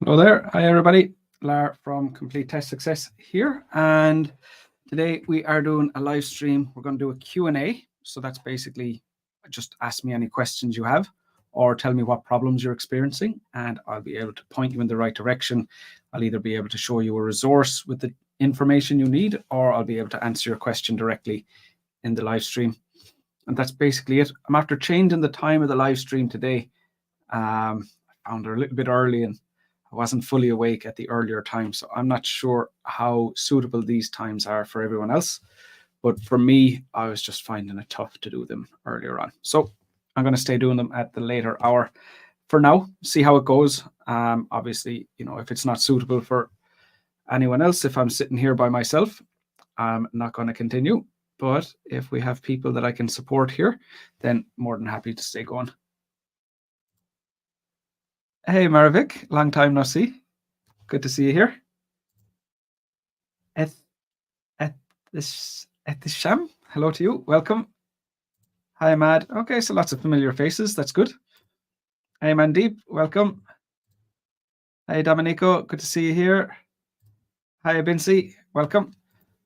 Hello there. Hi, everybody. Lar from Complete Test Success here. And today we are doing a live stream. We're going to do a Q&A. So that's basically just ask me any questions you have or tell me what problems you're experiencing, and I'll be able to point you in the right direction. I'll either be able to show you a resource with the information you need, or I'll be able to answer your question directly in the live stream. And that's basically it. I'm after changing the time of the live stream today. I found it a little bit early and I wasn't fully awake at the earlier time, so I'm not sure how suitable these times are for everyone else. But for me, I was just finding it tough to do them earlier on. So I'm going to stay doing them at the later hour for now, see how it goes. Obviously, if it's not suitable for anyone else, if I'm sitting here by myself, I'm not going to continue. But if we have people that I can support here, then more than happy to stay going. Hey, Maravik, long time no see. Good to see you here. At the Sham, hello to you. Welcome. Hi, Mad. Okay, so lots of familiar faces. That's good. Hey, Mandeep, welcome. Hey, Domenico, good to see you here. Hi, Abinci, welcome.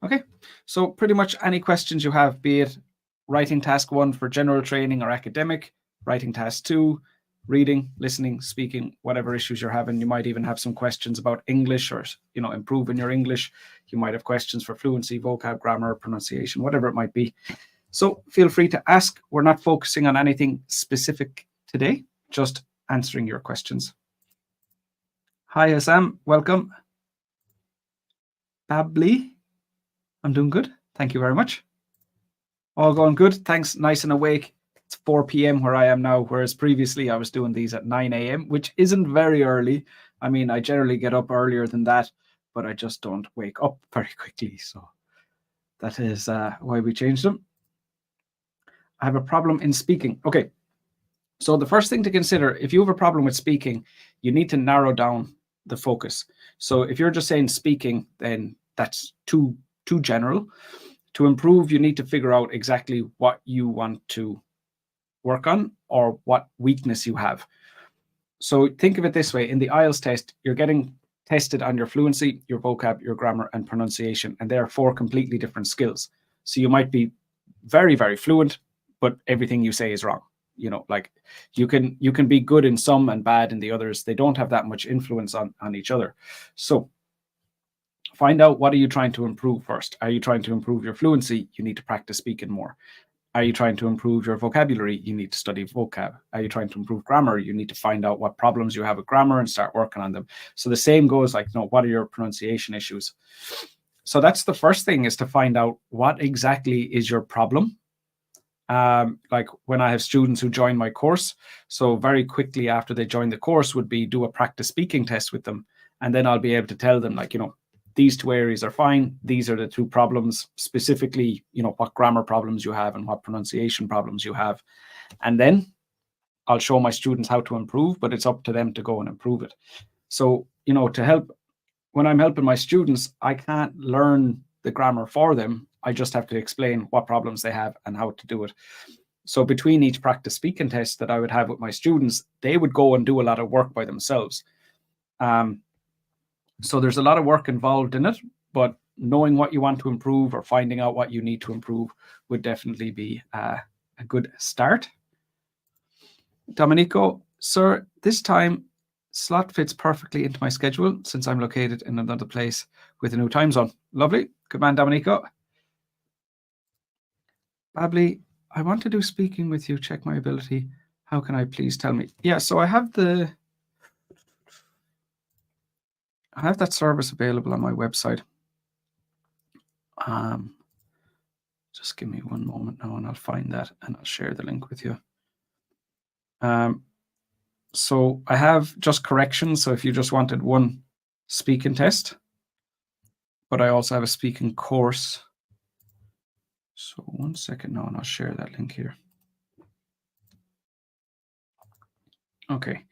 Okay, so pretty much any questions you have, be it writing task 1 for general training or academic, writing task 2, reading, listening, speaking, whatever issues you're having. You might even have some questions about English or, improving your English. You might have questions for fluency, vocab, grammar, pronunciation, whatever it might be. So feel free to ask. We're not focusing on anything specific today, just answering your questions. Hi, Assam, welcome. Babli, I'm doing good. Thank you very much. All going good. Thanks. Nice and awake. It's 4 p.m. where I am now, whereas previously I was doing these at 9 a.m., which isn't very early. I mean, I generally get up earlier than that, but I just don't wake up very quickly. So that is why we changed them. I have a problem in speaking. Okay. So the first thing to consider, if you have a problem with speaking, you need to narrow down the focus. So if you're just saying speaking, then that's too general. To improve, you need to figure out exactly what you want to work on or what weakness you have. So think of it this way. In the IELTS test, you're getting tested on your fluency, your vocab, your grammar, and pronunciation, and they are 4 completely different skills. So you might be very, very fluent, but everything you say is wrong. Like you can be good in some and bad in the others. They don't have that much influence on each other. So find out, what are you trying to improve first? Are you trying to improve your fluency? You need to practice speaking more. Are you trying to improve your vocabulary? You need to study vocab. Are you trying to improve grammar? You need to find out what problems you have with grammar and start working on them. So the same goes like, what are your pronunciation issues? So that's the first thing, is to find out what exactly is your problem. Like when I have students who join my course, so very quickly after they join the course would be do a practice speaking test with them. And then I'll be able to tell them like, these 2 areas are fine. These are the 2 problems, specifically, what grammar problems you have and what pronunciation problems you have. And then I'll show my students how to improve, but it's up to them to go and improve it. So, to help, when I'm helping my students, I can't learn the grammar for them. I just have to explain what problems they have and how to do it. So between each practice speaking test that I would have with my students, they would go and do a lot of work by themselves. So there's a lot of work involved in it, but knowing what you want to improve or finding out what you need to improve would definitely be a good start. Domenico, sir, this time slot fits perfectly into my schedule since I'm located in another place with a new time zone. Lovely. Good man, Domenico. Babli, I want to do speaking with you. Check my ability. How can I please tell me? Yeah, so I have that service available on my website. Just give me one moment now and I'll find that and I'll share the link with you. So I have just corrections. So if you just wanted one speaking test, but I also have a speaking course. So 1 second now and I'll share that link here. Okay.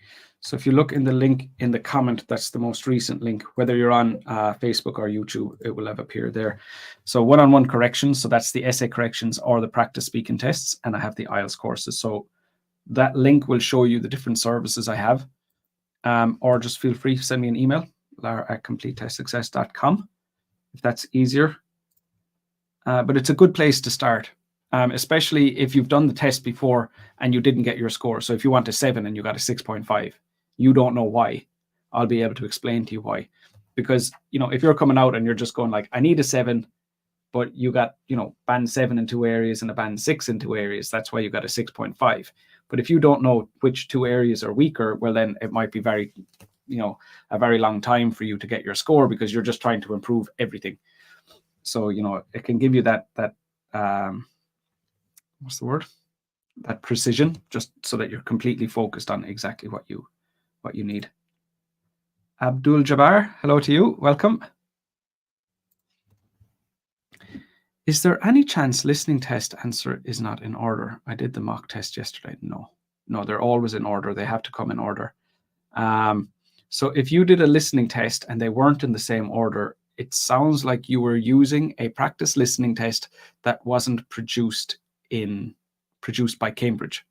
So if you look in the link in the comment, that's the most recent link. Whether you're on Facebook or YouTube, it will have appeared there. So one-on-one corrections. So that's the essay corrections or the practice speaking tests. And I have the IELTS courses. So that link will show you the different services I have. or just feel free to send me an email, lar@completetestsuccess.com, if that's easier. But it's a good place to start, especially if you've done the test before and you didn't get your score. So if you want a 7 and you got a 6.5, you don't know why. I'll be able to explain to you why. Because, if you're coming out and you're just going like, I need a 7, but you got, band 7 in 2 areas and a band 6 in 2 areas, that's why you got a 6.5. But if you don't know which 2 areas are weaker, well, then it might be a very long time for you to get your score, because you're just trying to improve everything. So, it can give you that what's the word? That precision, just so that you're completely focused on exactly what you need. Abdul Jabbar, hello to you. Welcome. Is there any chance listening test answer is not in order? I did the mock test yesterday. No, they're always in order. They have to come in order. So if you did a listening test and they weren't in the same order, it sounds like you were using a practice listening test that wasn't produced by Cambridge,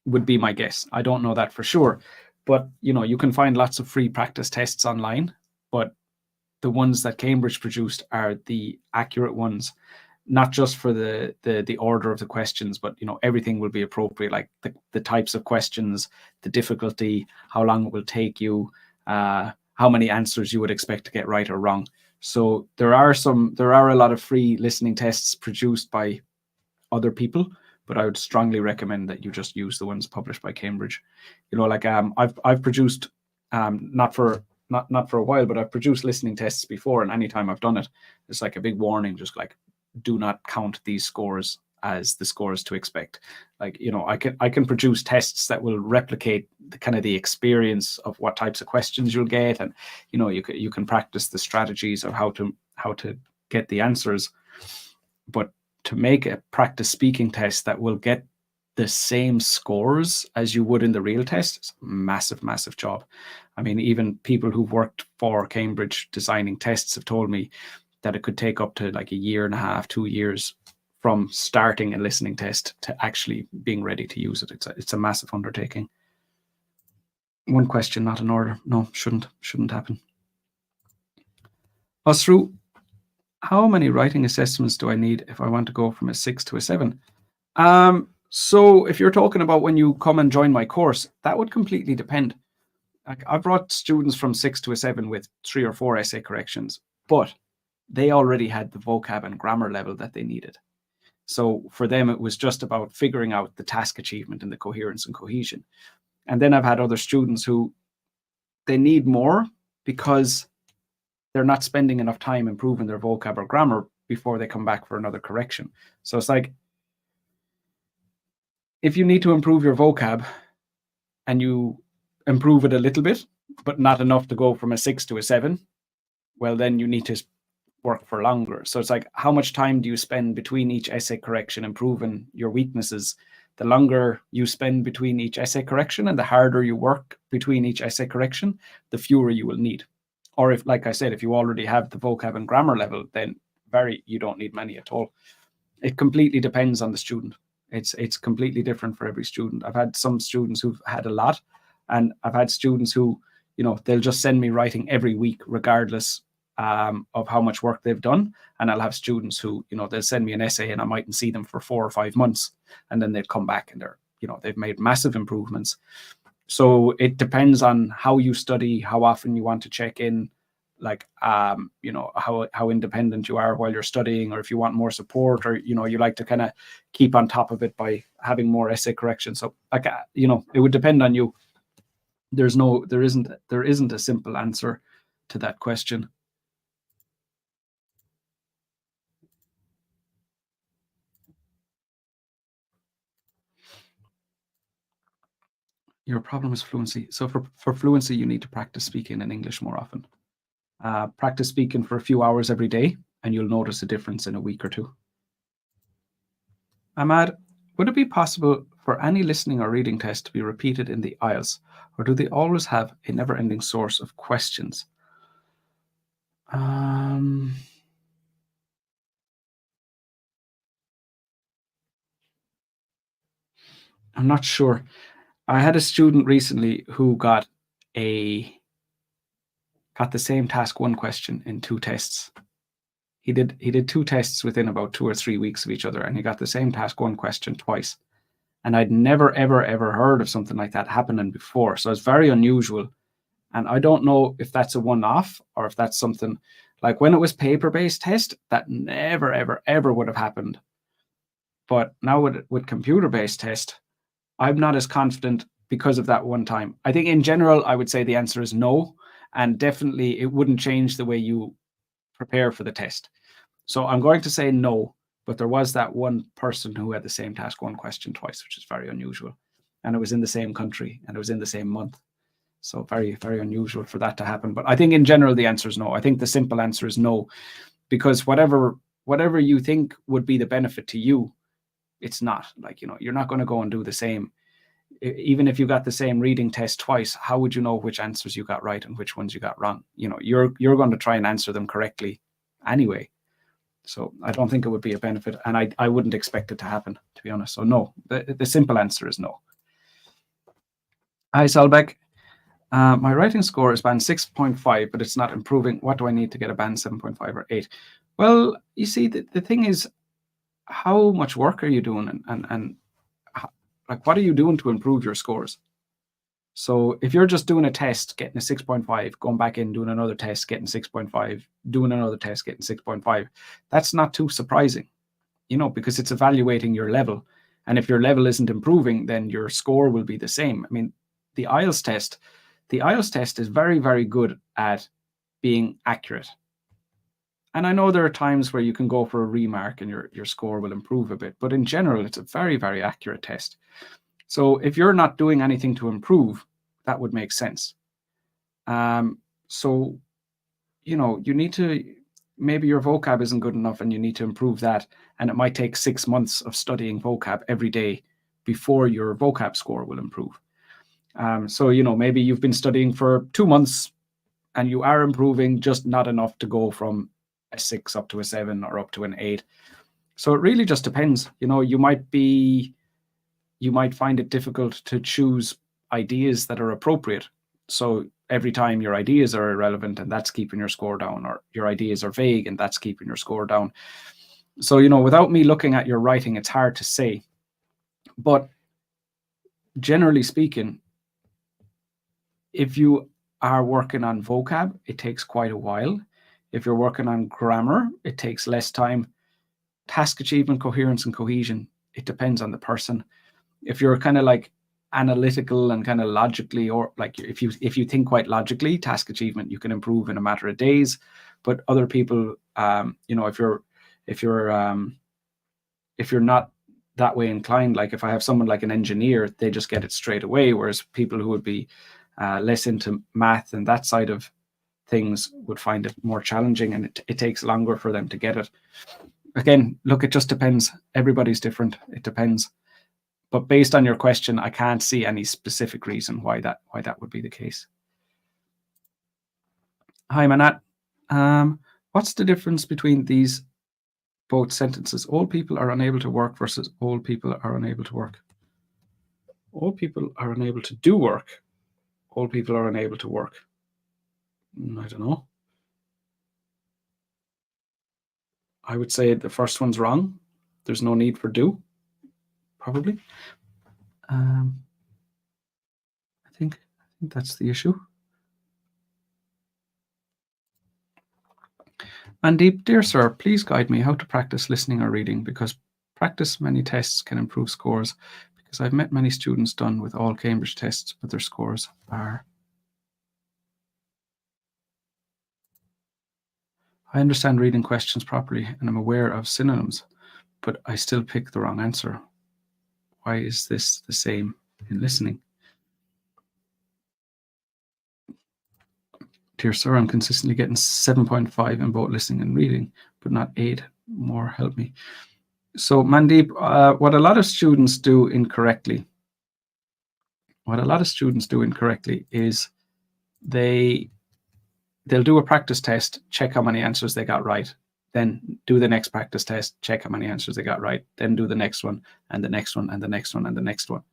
would be my guess. I don't know that for sure, but you can find lots of free practice tests online, but the ones that Cambridge produced are the accurate ones, not just for the order of the questions, but everything will be appropriate, like the types of questions, the difficulty, how long it will take you, how many answers you would expect to get right or wrong. So there are a lot of free listening tests produced by other people, but I would strongly recommend that you just use the ones published by Cambridge. I've produced not for a while, but I've produced listening tests before, and anytime I've done it, it's like a big warning, just like, do not count these scores as the scores to expect. Like, I can produce tests that will replicate the experience of what types of questions you'll get, and you can practice the strategies of how to get the answers. But to make a practice speaking test that will get the same scores as you would in the real test, it's a massive job. I mean, even people who've worked for Cambridge designing tests have told me that it could take up to like a year and a half, 2 years from starting a listening test to actually being ready to use it. It's a massive undertaking. One question, not in order. No, shouldn't happen. Osru, how many writing assessments do I need if I want to go from a 6 to a 7? So if you're talking about when you come and join my course, that would completely depend. Like, I've brought students from 6 to a 7 with 3 or 4 essay corrections, but they already had the vocab and grammar level that they needed. So for them, it was just about figuring out the task achievement and the coherence and cohesion. And then I've had other students who they need more because they're not spending enough time improving their vocab or grammar before they come back for another correction. So it's like, if you need to improve your vocab and you improve it a little bit, but not enough to go from a 6 to a 7, well, then you need to work for longer. So it's like, how much time do you spend between each essay correction improving your weaknesses? The longer you spend between each essay correction and the harder you work between each essay correction, the fewer you will need. Or if, like I said, if you already have the vocab and grammar level, then you don't need many at all. It completely depends on the student. It's completely different for every student. I've had some students who've had a lot, and I've had students who, they'll just send me writing every week, regardless of how much work they've done. And I'll have students who, they'll send me an essay and I mightn't see them for 4 or 5 months, and then they'll come back and they've made massive improvements. So it depends on how you study, how often you want to check in, like, how independent you are while you're studying, or if you want more support, or, you like to kind of keep on top of it by having more essay correction. So, like, it would depend on you. There isn't a simple answer to that question. Your problem is fluency. So for fluency, you need to practice speaking in English more often. Practice speaking for a few hours every day, and you'll notice a difference in a week or 2. Ahmad, would it be possible for any listening or reading test to be repeated in the IELTS, or do they always have a never-ending source of questions? I'm not sure. I had a student recently who got got the same task 1 question in 2 tests. He did 2 tests within about 2 or 3 weeks of each other, and he got the same task 1 question twice. And I'd never, ever, ever heard of something like that happening before. So it's very unusual. And I don't know if that's a one-off or if that's something like when it was paper-based test, that never, ever, ever would have happened. But now with computer-based test, I'm not as confident because of that one time. I think in general, I would say the answer is no. And definitely it wouldn't change the way you prepare for the test. So I'm going to say no, but there was that one person who had the same task 1 question twice, which is very unusual. And it was in the same country and it was in the same month. So very, very unusual for that to happen. But I think in general, the answer is no. I think the simple answer is no, because whatever you think would be the benefit to you, it's not. Like, you're not going to go and do the same. Even if you got the same reading test twice, how would you know which answers you got right and which ones you got wrong? You're going to try and answer them correctly anyway. So I don't think it would be a benefit, and I wouldn't expect it to happen, to be honest. So no, the simple answer is no. Hi, Salbeck. My writing score is band 6.5, but it's not improving. What do I need to get a band 7.5 or 8? Well, you see, the thing is, how much work are you doing, and like, what are you doing to improve your scores? So if you're just doing a test, getting a 6.5, going back in, doing another test, getting 6.5, doing another test, getting 6.5, that's not too surprising, because it's evaluating your level. And if your level isn't improving, then your score will be the same. I mean, the IELTS test is very, very good at being accurate. And I know there are times where you can go for a remark and your score will improve a bit, but in general, it's a very, very accurate test. So if you're not doing anything to improve, that would make sense. So, you need to, maybe your vocab isn't good enough and you need to improve that. And it might take 6 months of studying vocab every day before your vocab score will improve. So, maybe you've been studying for 2 months and you are improving, just not enough to go from a 6 up to a 7 or up to an 8. So it really just depends. You might find it difficult to choose ideas that are appropriate. So every time your ideas are irrelevant and that's keeping your score down, or your ideas are vague and that's keeping your score down. So, without me looking at your writing, it's hard to say. But generally speaking, if you are working on vocab, it takes quite a while. If you're working on grammar, it takes less time. Task achievement, coherence, and cohesion, it depends on the person. If you're kind of like analytical and kind of logically, or like if you think quite logically, task achievement you can improve in a matter of days. But other people, if you're not that way inclined, like if I have someone like an engineer, they just get it straight away, whereas people who would be less into math and that side of things would find it more challenging, and it takes longer for them to get it. Again, look, it just depends. Everybody's different. It depends. But based on your question, I can't see any specific reason why that would be the case. Hi, Manat. What's the difference between these both sentences? All people are unable to work versus all people are unable to work. All people are unable to do work. All people are unable to work. I don't know. I would say the first one's wrong. There's no need for do, probably. I think that's the issue. Mandeep, dear sir, please guide me how to practice listening or reading, because practice many tests can improve scores, because I've met many students done with all Cambridge tests, but their scores are... I understand reading questions properly and I'm aware of synonyms, but I still pick the wrong answer. Why is this the same in listening? Dear sir, I'm consistently getting 7.5 in both listening and reading, but not 8. More help me. So Mandeep, what a lot of students do incorrectly is they'll do a practice test, check how many answers they got right, then do the next practice test, check how many answers they got right, then do the next one, and the next one, and the next one, and the next one.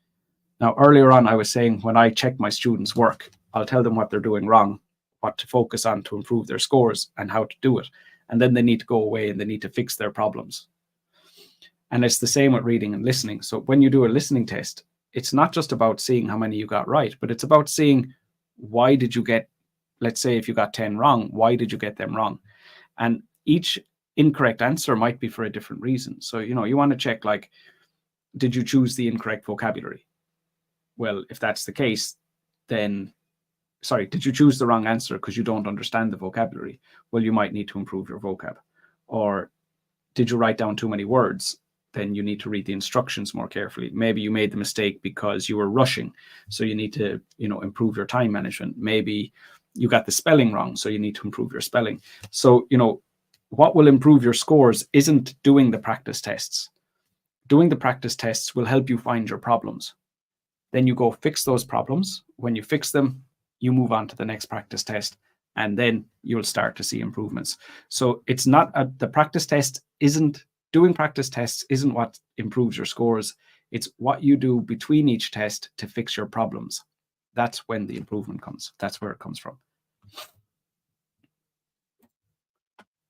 Now, earlier on, I was saying when I check my students' work, I'll tell them what they're doing wrong, what to focus on to improve their scores, and how to do it. And then they need to go away and they need to fix their problems. And it's the same with reading and listening. So when you do a listening test, it's not just about seeing how many you got right, but it's about seeing why did you get, let's say if you got 10 wrong, why did you get them wrong? And each incorrect answer might be for a different reason. So, you want to check, like, did you choose the incorrect vocabulary? Well, if that's the case, then, sorry, did you choose the wrong answer because you don't understand the vocabulary? Well, you might need to improve your vocab. Or did you write down too many words? Then you need to read the instructions more carefully. Maybe you made the mistake because you were rushing, so you need to, improve your time management. Maybe you got the spelling wrong, so you need to improve your spelling. So, what will improve your scores isn't doing the practice tests. Doing the practice tests will help you find your problems. Then you go fix those problems. When you fix them, you move on to the next practice test, and then you'll start to see improvements. So it's not the practice test isn't doing practice tests isn't what improves your scores. It's what you do between each test to fix your problems. That's when the improvement comes. That's where it comes from.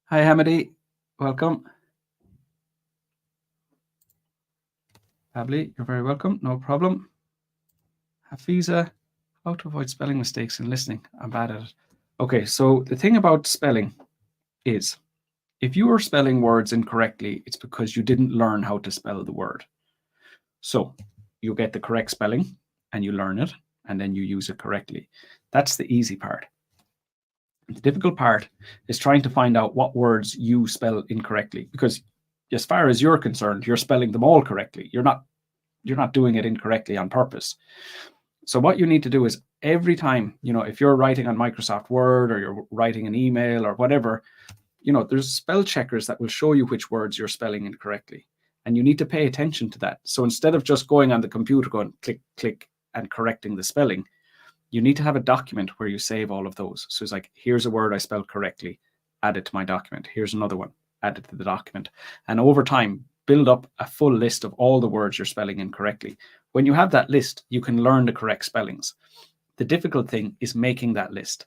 Hi, Hamidi. Welcome. Abli, you're very welcome. No problem. Hafiza, how to avoid spelling mistakes in listening. I'm bad at it. Okay, so the thing about spelling is, if you are spelling words incorrectly, it's because you didn't learn how to spell the word. So you get the correct spelling and you learn it, and then you use it correctly. That's the easy part. The difficult part is trying to find out what words you spell incorrectly, because as far as you're concerned, you're spelling them all correctly. You're not doing it incorrectly on purpose. So what you need to do is every time, if you're writing on Microsoft Word or you're writing an email or whatever, there's spell checkers that will show you which words you're spelling incorrectly. And you need to pay attention to that. So instead of just going on the computer, going click, click, and correcting the spelling, you need to have a document where you save all of those. So it's like, here's a word I spelled correctly, add it to my document. Here's another one, add it to the document. And over time, build up a full list of all the words you're spelling incorrectly. When you have that list, you can learn the correct spellings. The difficult thing is making that list.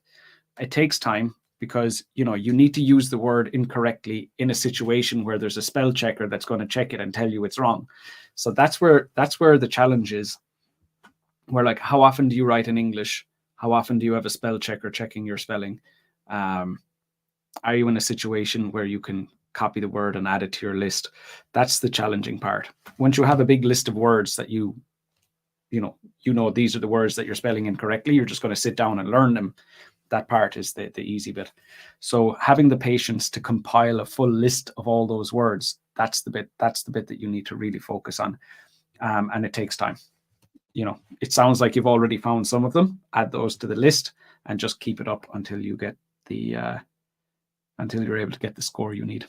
It takes time because, you need to use the word incorrectly in a situation where there's a spell checker that's going to check it and tell you it's wrong. So that's where the challenge is. Where, like, how often do you write in English? How often do you have a spell checker checking your spelling? Are you in a situation where you can copy the word and add it to your list? That's the challenging part. Once you have a big list of words that you know these are the words that you're spelling incorrectly, you're just going to sit down and learn them. That part is the easy bit. So having the patience to compile a full list of all those words, that's the bit that you need to really focus on. And it takes time. It sounds like you've already found some of them. Add those to the list and just keep it up until you get until you're able to get the score you need.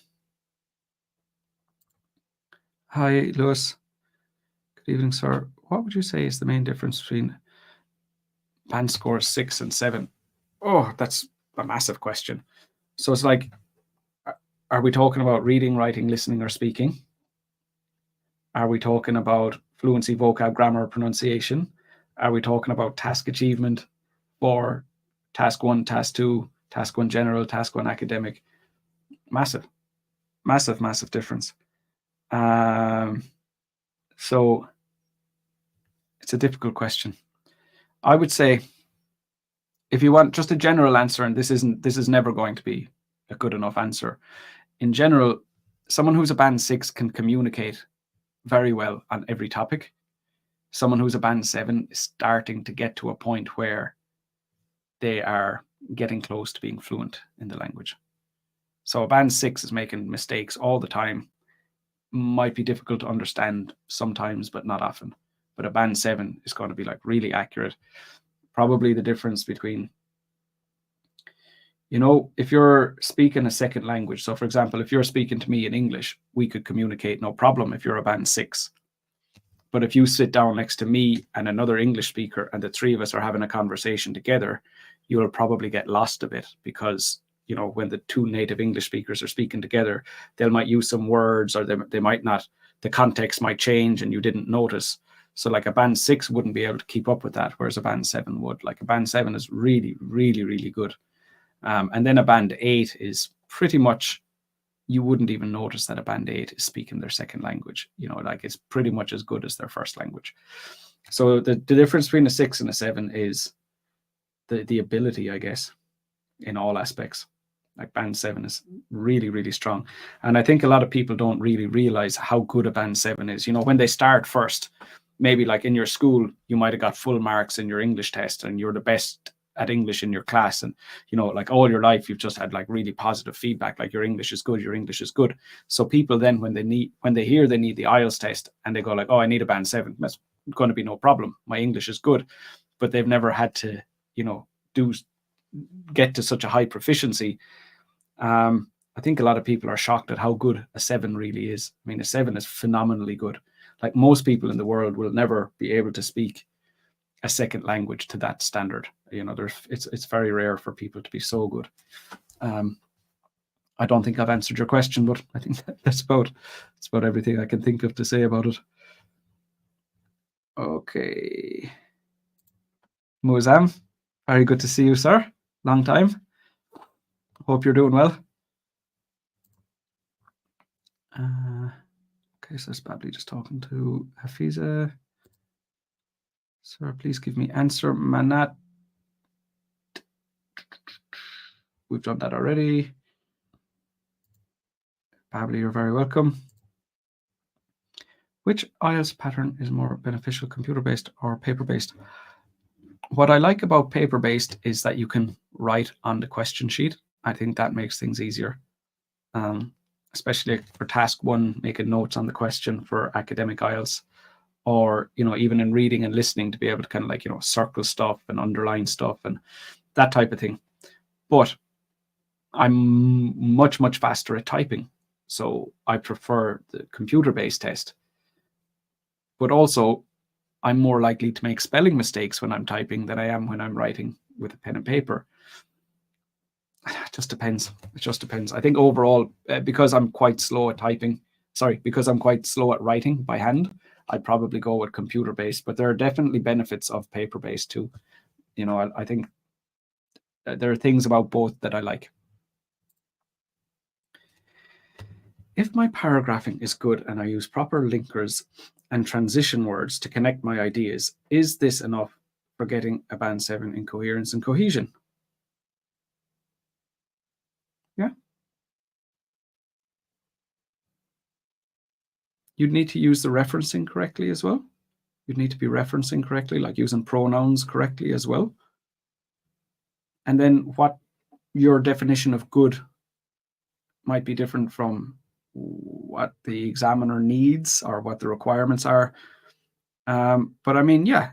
Hi, Lewis. Good evening, sir. What would you say is the main difference between band scores 6 and 7? Oh, that's a massive question. So it's like, are we talking about reading, writing, listening, or speaking? Are we talking about fluency, vocab, grammar, pronunciation? Are we talking about task achievement for task 1, task 2, task 1 general, task 1 academic? Massive difference. So it's a difficult question. I would say, if you want just a general answer, and this is never going to be a good enough answer. In general, someone who's a band 6 can communicate very well on every topic. Someone who's a band 7 is starting to get to a point where they are getting close to being fluent in the language. So a band 6 is making mistakes all the time. Might be difficult to understand sometimes, but not often. But a band 7 is going to be like really accurate. Probably the difference between, if you're speaking a second language. So for example, if you're speaking to me in English, we could communicate no problem if you're a band 6. But if you sit down next to me and another English speaker and the three of us are having a conversation together, you'll probably get lost a bit because, when the two native English speakers are speaking together, they might use some words or they might not, the context might change and you didn't notice. So like a band 6 wouldn't be able to keep up with that, whereas a band 7 would. Like a band 7 is really, really, really good. And then a band 8 is pretty much, you wouldn't even notice that a band 8 is speaking their second language. Like it's pretty much as good as their first language. So the difference between a 6 and a 7 is the ability, I guess, in all aspects. Like band 7 is really, really strong. And I think a lot of people don't really realize how good a band 7 is. When they start first, maybe like in your school, you might have got full marks in your English test and you're the best at English in your class. And, like all your life, you've just had like really positive feedback, like your English is good, your English is good. So people then, when they hear they need the IELTS test and they go like, oh, I need a band 7, that's going to be no problem. My English is good. But they've never had to, get to such a high proficiency. I think a lot of people are shocked at how good a 7 really is. I mean, a 7 is phenomenally good. Like most people in the world will never be able to speak a second language to that standard. It's very rare for people to be so good. I don't think I've answered your question, but I think that's about everything I can think of to say about it. Okay. Muzam, very good to see you, sir. Long time. Hope you're doing well. Okay, so it's Bably just talking to Hafiza. Sir, please give me answer. Manat. We've done that already. Bably, you're very welcome. Which IELTS pattern is more beneficial, computer-based or paper-based? What I like about paper-based is that you can write on the question sheet. I think that makes things easier. Especially for task 1, making notes on the question for academic IELTS, or even in reading and listening, to be able to kind of like circle stuff and underline stuff and that type of thing. But I'm much faster at typing, so I prefer the computer-based test. But also, I'm more likely to make spelling mistakes when I'm typing than I am when I'm writing with a pen and paper. It just depends. I think overall, because I'm quite slow at writing by hand, I'd probably go with computer-based, but there are definitely benefits of paper-based too. I think there are things about both that I like. If my paragraphing is good and I use proper linkers and transition words to connect my ideas, is this enough for getting a band 7 in coherence and cohesion? Yeah. You'd need to use the referencing correctly as well. You'd need to be referencing correctly, like using pronouns correctly as well. And then what your definition of good might be different from what the examiner needs or what the requirements are. But I mean, yeah,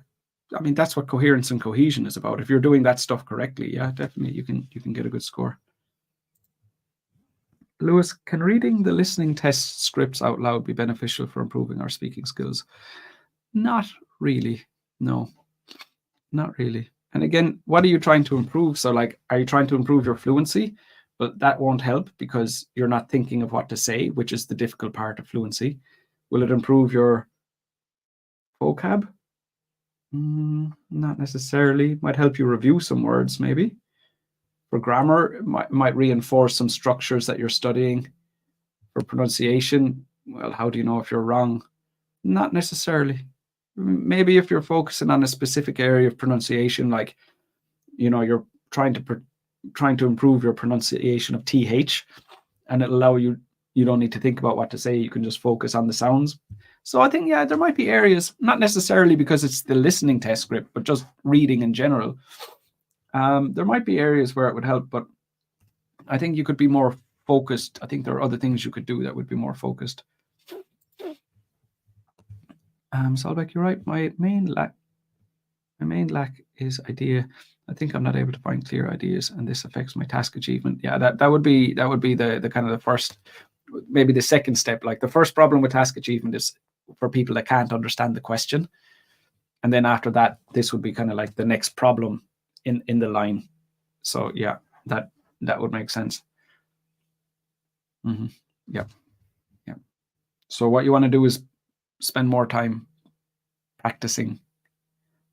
that's what coherence and cohesion is about. If you're doing that stuff correctly, yeah, definitely you can get a good score. Lewis, can reading the listening test scripts out loud be beneficial for improving our speaking skills? Not really. No, not really. And again, what are you trying to improve? So like, are you trying to improve your fluency? But that won't help because you're not thinking of what to say, which is the difficult part of fluency. Will it improve your vocab? Not necessarily. Might help you review some words, maybe. For grammar, it might reinforce some structures that you're studying. For pronunciation, well, how do you know if you're wrong? Not necessarily. Maybe if you're focusing on a specific area of pronunciation, like, you're trying to improve your pronunciation of TH, and it'll allow you don't need to think about what to say. You can just focus on the sounds. So I think, yeah, there might be areas, not necessarily because it's the listening test script, but just reading in general. There might be areas where it would help, but I think you could be more focused. I think there are other things you could do that would be more focused. Solbeck, you're right. My main lack is idea. I think I'm not able to find clear ideas, and this affects my task achievement. Yeah, that would be the kind of the first, maybe the second step. Like the first problem with task achievement is for people that can't understand the question, and then after that, this would be kind of like the next problem in the line. So yeah, that would make sense. Yeah. So what you want to do is spend more time practicing.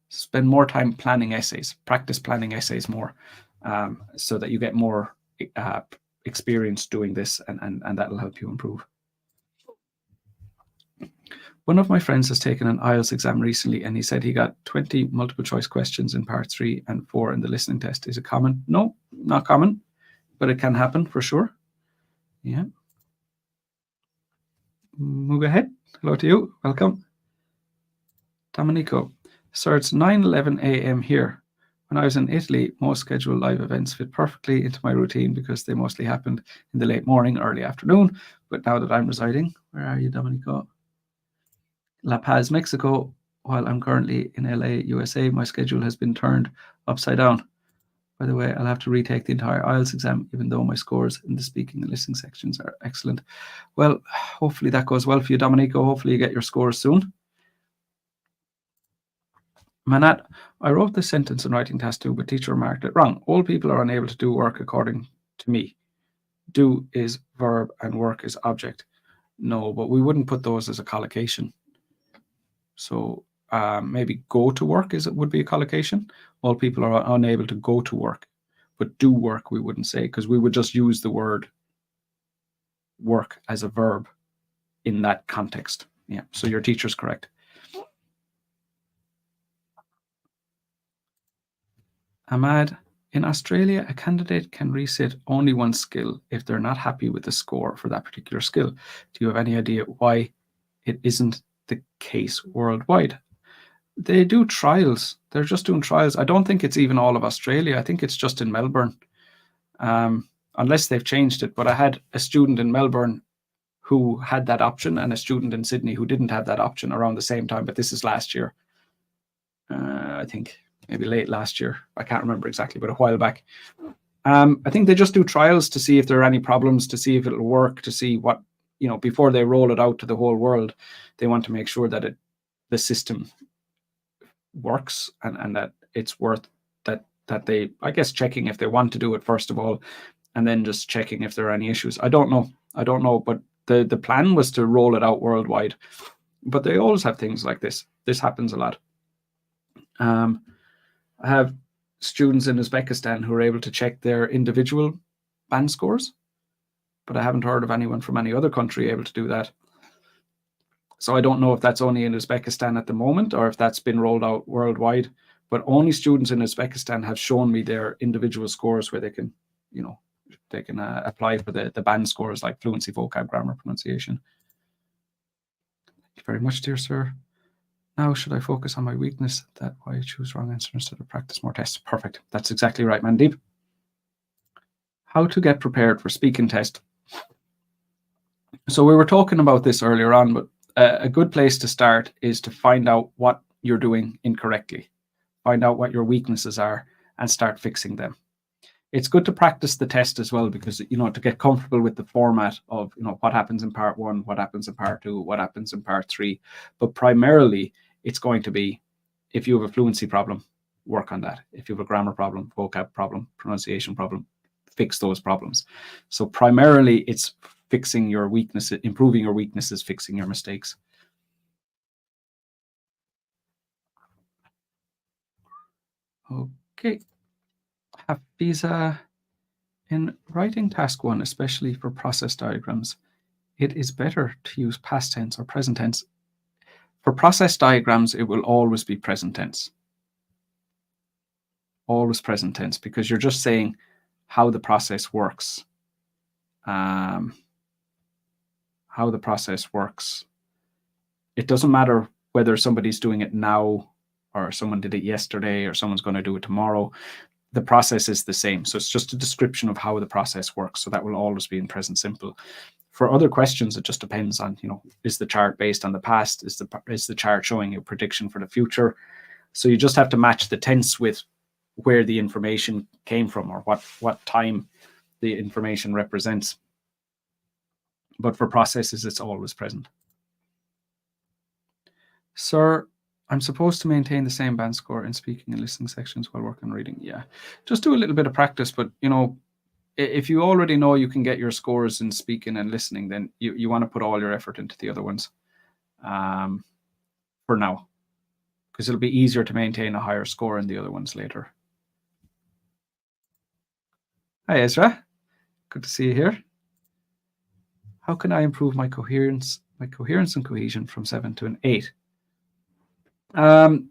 Spend more time planning essays. Practice planning essays more, so that you get more experience doing this, and that'll help you improve. One of my friends has taken an IELTS exam recently, and he said he got 20 multiple choice questions in part 3 and 4 in the listening test. Is it common? No, not common, but it can happen for sure. Yeah. Move ahead. Hello to you. Welcome. Domenico. Sir, it's 9:11 a.m. here. When I was in Italy, most scheduled live events fit perfectly into my routine because they mostly happened in the late morning, early afternoon. But now that I'm residing, where are you, Domenico? La Paz, Mexico. While I'm currently in LA, USA, my schedule has been turned upside down. By the way, I'll have to retake the entire IELTS exam, even though my scores in the speaking and listening sections are excellent. Well, hopefully that goes well for you, Domenico. Hopefully you get your scores soon. Manat, I wrote this sentence in writing task 2, but teacher marked it wrong. All people are unable to do work according to me. Do is verb and work is object. No, but we wouldn't put those as a collocation. So maybe go to work would be a collocation. All people are unable to go to work, but do work we wouldn't say, because we would just use the word work as a verb in that context. Yeah, so your teacher's correct. Ahmad, in Australia, a candidate can resit only one skill if they're not happy with the score for that particular skill. Do you have any idea why it isn't the case worldwide? They do trials. They're just doing trials. I don't think it's even all of Australia. I think it's just in Melbourne, unless they've changed it. But I had a student in Melbourne who had that option and a student in Sydney who didn't have that option around the same time. But this is last year. I think maybe late last year. I can't remember exactly, but a while back. I think they just do trials to see if there are any problems, to see if it'll work, to see what, before they roll it out to the whole world. They want to make sure that the system works and that it's worth that they, I guess, checking if they want to do it first of all, and then just checking if there are any issues. I don't know, but the plan was to roll it out worldwide. But they always have things like this. This happens a lot. I have students in Uzbekistan who are able to check their individual band scores, but I haven't heard of anyone from any other country able to do that. So I don't know if that's only in Uzbekistan at the moment or if that's been rolled out worldwide, but only students in Uzbekistan have shown me their individual scores where they can, apply for the band scores like fluency, vocab, grammar, pronunciation. Thank you very much, dear sir. Now, should I focus on my weakness? That why I choose wrong answer instead of practice more tests? Perfect. That's exactly right, Mandeep. How to get prepared for speaking test. So we were talking about this earlier on, but a good place to start is to find out what you're doing incorrectly. Find out what your weaknesses are and start fixing them. It's good to practice the test as well, because, to get comfortable with the format of, what happens in part 1, what happens in part 2, what happens in part 3. But primarily, it's going to be, if you have a fluency problem, work on that. If you have a grammar problem, vocab problem, pronunciation problem, fix those problems. So primarily, it's fixing your weaknesses, improving your weaknesses, fixing your mistakes. Okay. Hafiza, in writing task 1, especially for process diagrams, it is better to use past tense or present tense. For process diagrams, it will always be present tense. Always present tense, because you're just saying how the process works. How the process works. It doesn't matter whether somebody's doing it now or someone did it yesterday or someone's going to do it tomorrow. The process is the same. So it's just a description of how the process works. So that will always be in present simple. For other questions, it just depends on, is the chart based on the past? Is the chart showing a prediction for the future? So you just have to match the tense with where the information came from or what time the information represents. But for processes, it's always present. Sir, I'm supposed to maintain the same band score in speaking and listening sections while working on reading. Yeah, just do a little bit of practice. But, if you already know you can get your scores in speaking and listening, then you want to put all your effort into the other ones for now. because it'll be easier to maintain a higher score in the other ones later. Hi, Ezra. Good to see you here. How can I improve my coherence and cohesion from 7 to an 8? From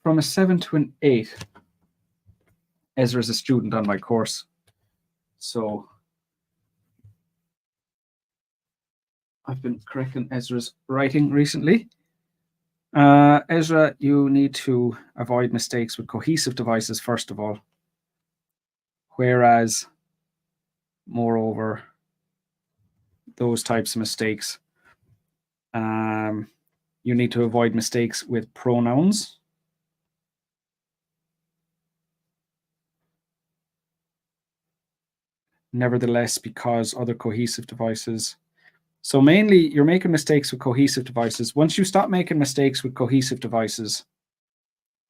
a 7 to an 8, Ezra is a student on my course, so I've been correcting Ezra's writing recently. Ezra, you need to avoid mistakes with cohesive devices first of all, whereas, moreover, those types of mistakes, you need to avoid mistakes with pronouns. Nevertheless, because other cohesive devices. So mainly you're making mistakes with cohesive devices. Once you stop making mistakes with cohesive devices,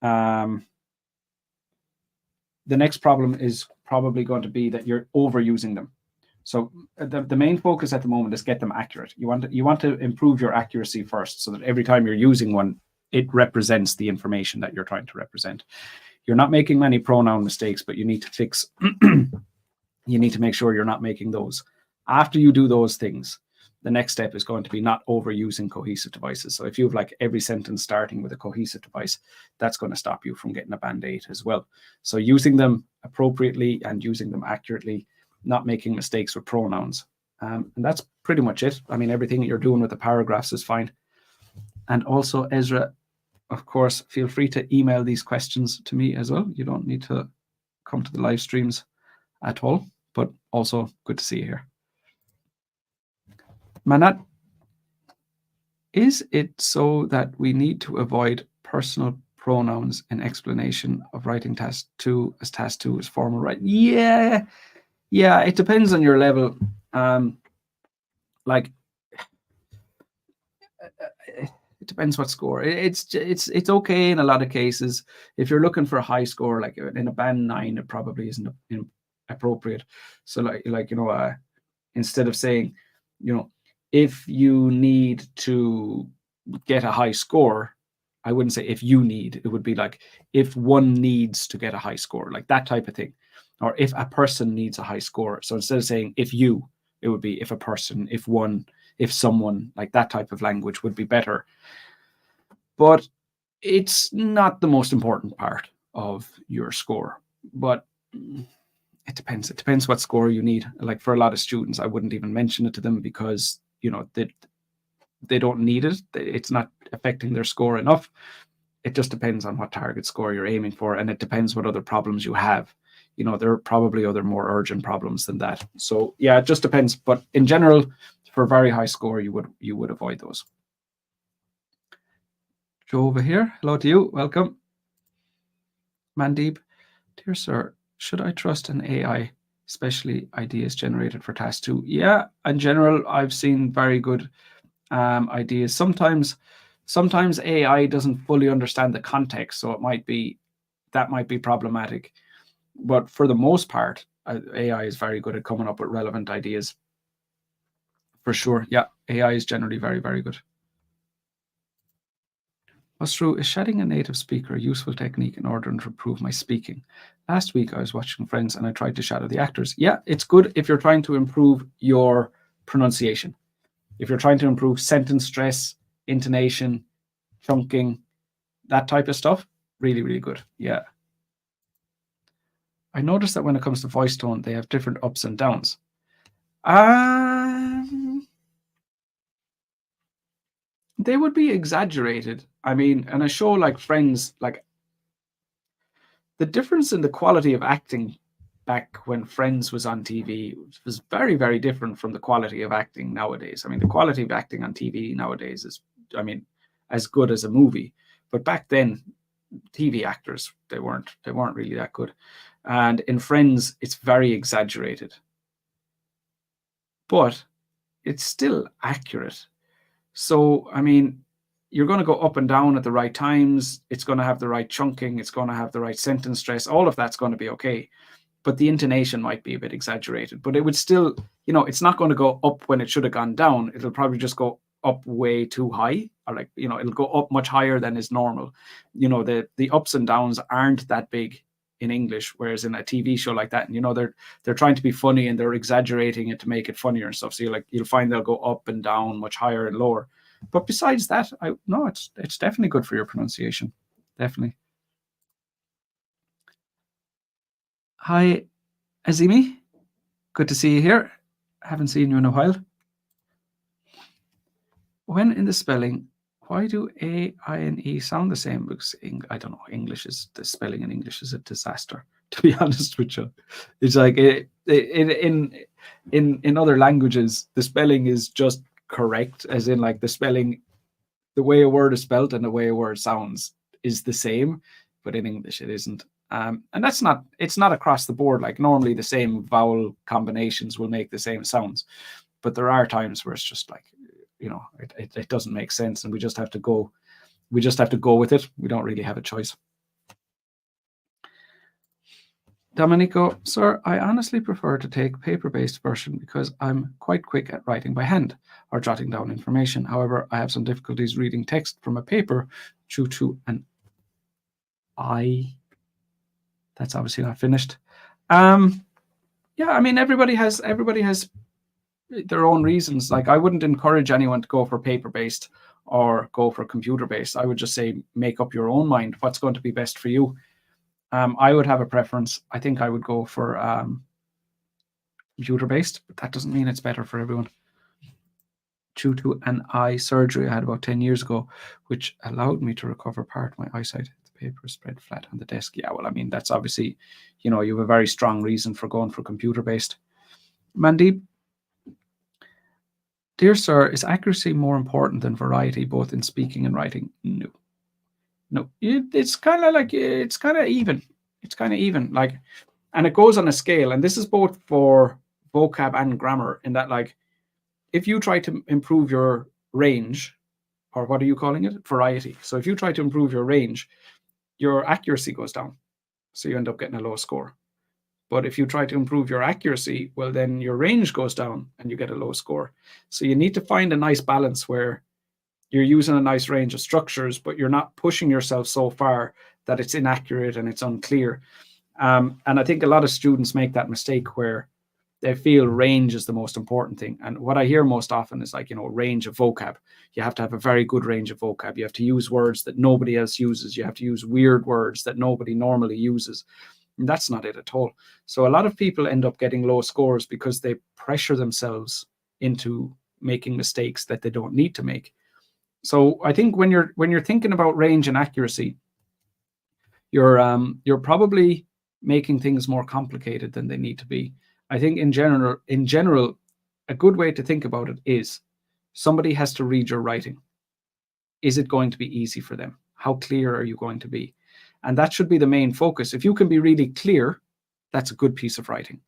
the next problem is probably going to be that you're overusing them. So the main focus at the moment is get them accurate. You want to improve your accuracy first, so that every time you're using one, it represents the information that you're trying to represent. You're not making many pronoun mistakes, but you need to fix. You need to make sure you're not making those. After you do those things, the next step is going to be not overusing cohesive devices. So if you have like every sentence starting with a cohesive device, that's going to stop you from getting a band 8 as well. So using them appropriately and using them accurately, not making mistakes with pronouns. And that's pretty much it. I mean, everything that you're doing with the paragraphs is fine. And also, Ezra, of course, feel free to email these questions to me as well. You don't need to come to the live streams at all, but also good to see you here. Manat, is it so that we need to avoid personal pronouns in explanation of writing task 2 as task 2 is formal writing? Yeah, it depends on your level. Like, it depends what score. It's okay in a lot of cases. If you're looking for a high score, like in a band 9, it probably isn't appropriate. So like instead of saying, if you need to get a high score, I wouldn't say if you need. It would be like if one needs to get a high score, like that type of thing, or if a person needs a high score. So instead of saying if you, it would be if a person, if one, if someone, like that type of language would be better. But it's not the most important part of your score. But it depends. It depends what score you need. Like for a lot of students, I wouldn't even mention it to them because, they don't need it. It's not affecting their score enough. It just depends on what target score you're aiming for. And it depends what other problems you have. There are probably other more urgent problems than that. So yeah, it just depends. But in general, for a very high score, you would avoid those. Joe over here. Hello to you. Welcome. Mandeep, dear sir, should I trust an AI, especially ideas generated for task 2? Yeah, in general, I've seen very good ideas. Sometimes AI doesn't fully understand the context, so that might be problematic. But for the most part, AI is very good at coming up with relevant ideas. For sure, yeah, AI is generally very, very good. True, is shadowing a native speaker a useful technique in order to improve my speaking? Last week I was watching Friends and I tried to shadow the actors. Yeah, it's good if you're trying to improve your pronunciation. If you're trying to improve sentence stress, intonation, chunking, that type of stuff, really, really good. Yeah. I noticed that when it comes to voice tone, they have different ups and downs. They would be exaggerated. I mean, in a show like Friends, like the difference in the quality of acting back when Friends was on TV was very, very different from the quality of acting nowadays. I mean, the quality of acting on TV nowadays is, as good as a movie. But back then, TV actors, they weren't really that good. And in Friends, it's very exaggerated. But it's still accurate. So, you're going to go up and down at the right times. It's going to have the right chunking. It's going to have the right sentence stress. All of that's going to be okay. But the intonation might be a bit exaggerated. But it would still, it's not going to go up when it should have gone down. It'll probably just go up way too high, or like, it'll go up much higher than is normal. The ups and downs aren't that big in English, whereas in a TV show like that, and they're trying to be funny and they're exaggerating it to make it funnier and stuff. So you'll find they'll go up and down, much higher and lower. But besides that, it's definitely good for your pronunciation. Definitely. Hi, Azimi. Good to see you here. I haven't seen you in a while. When in the spelling, why do A, I, and E sound the same? Because I don't know. The spelling in English is a disaster. To be honest with you, it's like in other languages, the spelling is just correct, as in like the spelling, the way a word is spelled and the way a word sounds is the same, but in English it isn't. And it's not across the board. Like normally the same vowel combinations will make the same sounds, but there are times where it's just like, it doesn't make sense, and we just have to go with it. We don't really have a choice. Domenico, sir, I honestly prefer to take paper-based version because I'm quite quick at writing by hand or jotting down information. However, I have some difficulties reading text from a paper due to an I. That's obviously not finished. Yeah, I mean, everybody has their own reasons. Like, I wouldn't encourage anyone to go for paper-based or go for computer-based. I would just say make up your own mind what's going to be best for you. I would have a preference. I think I would go for computer-based, but that doesn't mean it's better for everyone. Due to an eye surgery I had about 10 years ago, which allowed me to recover part of my eyesight. The paper is spread flat on the desk. Yeah, well, I mean, that's obviously, you have a very strong reason for going for computer-based. Mandeep, dear sir, is accuracy more important than variety, both in speaking and writing? No, it's kind of even. It's kind of even, like, and it goes on a scale, and this is both for vocab and grammar, in that, like, if you try to improve your range, or what are you calling it? Variety. So if you try to improve your range, your accuracy goes down. So you end up getting a low score. But if you try to improve your accuracy, well, then your range goes down and you get a low score. So you need to find a nice balance where you're using a nice range of structures, but you're not pushing yourself so far that it's inaccurate and it's unclear. And I think a lot of students make that mistake where they feel range is the most important thing. And what I hear most often is like, range of vocab. You have to have a very good range of vocab. You have to use words that nobody else uses. You have to use weird words that nobody normally uses. And that's not it at all. So a lot of people end up getting low scores because they pressure themselves into making mistakes that they don't need to make. So I think when you're thinking about range and accuracy, you're probably making things more complicated than they need to be. I think in general, a good way to think about it is somebody has to read your writing. Is it going to be easy for them? How clear are you going to be? And that should be the main focus. If you can be really clear, that's a good piece of writing.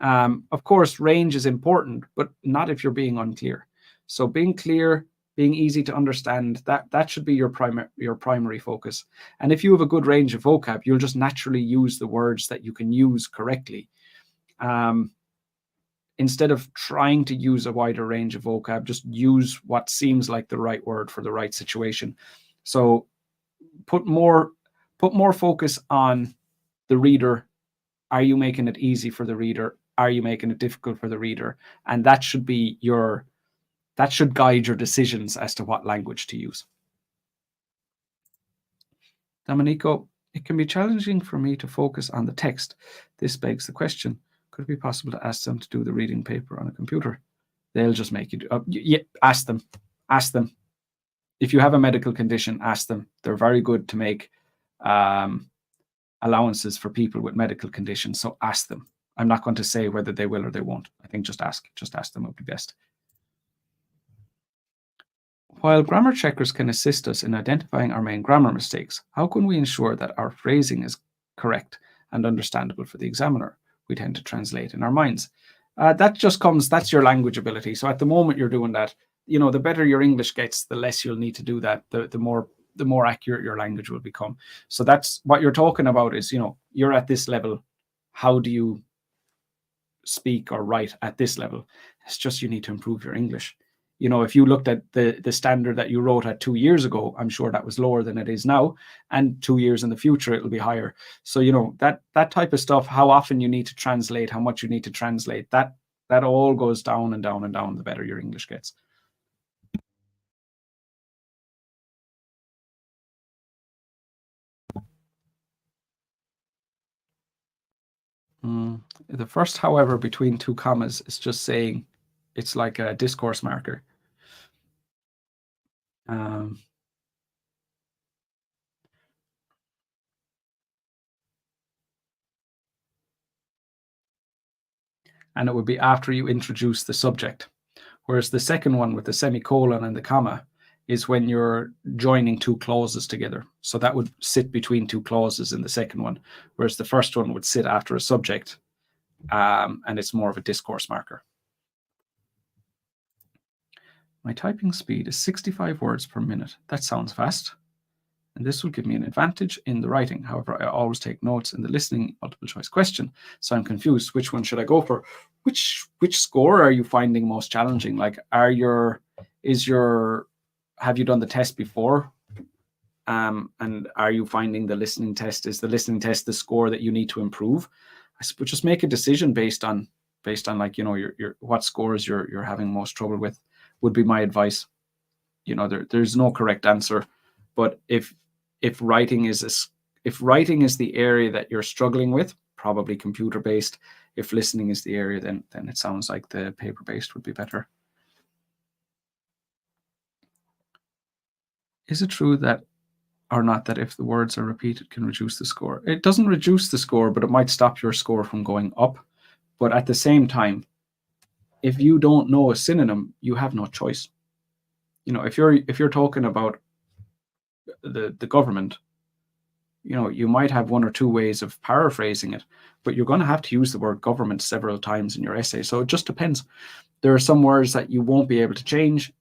Of course, range is important, but not if you're being unclear. So being clear, being easy to understand, that should be your primary focus. And if you have a good range of vocab, you'll just naturally use the words that you can use correctly. Instead of trying to use a wider range of vocab, just use what seems like the right word for the right situation. So put more focus on the reader. Are you making it easy for the reader? Are you making it difficult for the reader? And that should guide your decisions as to what language to use. Domenico, it can be challenging for me to focus on the text. This begs the question, could it be possible to ask them to do the reading paper on a computer? They'll just make you do. Yeah, ask them. If you have a medical condition, ask them. They're very good to make allowances for people with medical conditions. So ask them. I'm not going to say whether they will or they won't. I think just ask them would be best. While grammar checkers can assist us in identifying our main grammar mistakes, how can we ensure that our phrasing is correct and understandable for the examiner? We tend to translate in our minds. That's your language ability. So at the moment you're doing that, the better your English gets, the less you'll need to do that, the more accurate your language will become. So that's what you're talking about is, you're at this level. How do you speak or write at this level? It's just you need to improve your English. You know, if you looked at the standard that you wrote at 2 years ago, I'm sure that was lower than it is now, and 2 years in the future it'll be higher. So, you know, that type of stuff, how often you need to translate, how much you need to translate, that all goes down and down and down the better your English gets. The first, however, between two commas is just saying it's like a discourse marker. And it would be after you introduce the subject. Whereas the second one with the semicolon and the comma is when you're joining two clauses together. So that would sit between two clauses in the second one, whereas the first one would sit after a subject, and it's more of a discourse marker. My typing speed is 65 words per minute. That sounds fast. And this will give me an advantage in the writing. However, I always take notes in the listening multiple choice question. So I'm confused. Which one should I go for? Which score are you finding most challenging? Like, have you done the test before? And are you finding is the listening test the score that you need to improve? I suppose just make a decision based on like, you know, your what scores you're having most trouble with would be my advice. You know, there's no correct answer, but if writing is the area that you're struggling with, probably computer based. If listening is the area, then it sounds like the paper based would be better. Is it true that or not that if the words are repeated can reduce the score? It doesn't reduce the score, but it might stop your score from going up. But at the same time, if you don't know a synonym, you have no choice. You know, if you're talking about the government, you know, you might have one or two ways of paraphrasing it, but you're going to have to use the word government several times in your essay. So it just depends. There are some words that you won't be able to change.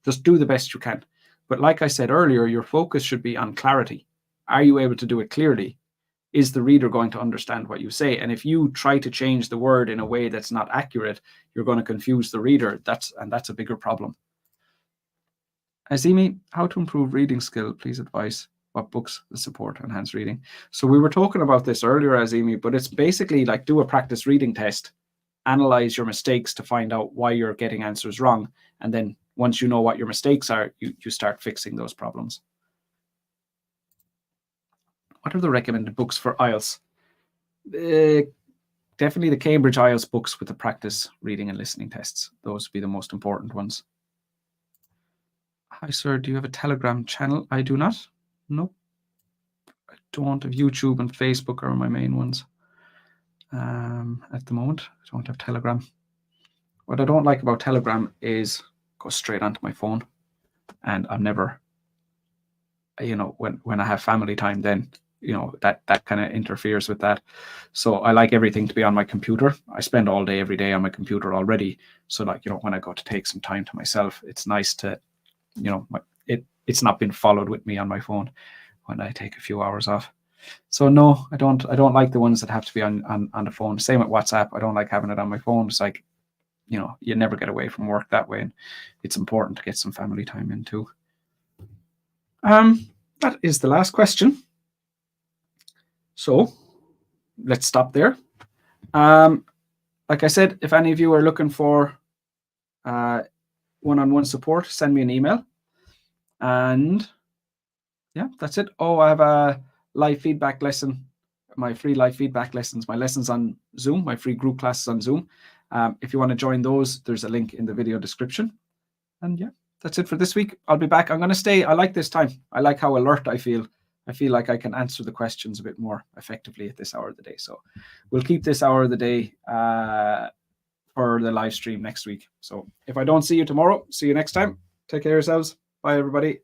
Just do the best you can. But like I said earlier, your focus should be on clarity. Are you able to do it clearly? Is the reader going to understand what you say? And if you try to change the word in a way that's not accurate, you're going to confuse the reader. That's a bigger problem. Azimi, how to improve reading skill? Please advise what books that support enhanced reading. So we were talking about this earlier, Azimi, but it's basically like do a practice reading test, analyze your mistakes to find out why you're getting answers wrong. And then once you know what your mistakes are, you start fixing those problems. What are the recommended books for IELTS? Definitely the Cambridge IELTS books with the practice reading and listening tests. Those would be the most important ones. Hi, sir. Do you have a Telegram channel? I do not. No. I don't have YouTube and Facebook are my main ones. At the moment, I don't have Telegram. What I don't like about Telegram is go straight onto my phone, and I'm never, you know, when I have family time, then, you know, that kind of interferes with that. So I like everything to be on my computer. I spend all day, every day on my computer already. So like, you know, when I go to take some time to myself, it's nice to, you know, it's not been followed with me on my phone when I take a few hours off. So no, I don't like the ones that have to be on the phone. Same with WhatsApp. I don't like having it on my phone. It's like, you know, you never get away from work that way, and it's important to get some family time in too. That is the last question. So let's stop there. Like I said, if any of you are looking for one-on-one support, send me an email. And yeah, that's it. Oh, I have a live feedback lesson, my free live feedback lessons, my lessons on Zoom, my free group classes on Zoom. If you want to join those, there's a link in the video description. And yeah, that's it for this week. I'll be back. I'm going to stay. I like this time. I like how alert I feel. I feel like I can answer the questions a bit more effectively at this hour of the day. So we'll keep this hour of the day for the live stream next week. So if I don't see you tomorrow, see you next time. Take care of yourselves. Bye, everybody.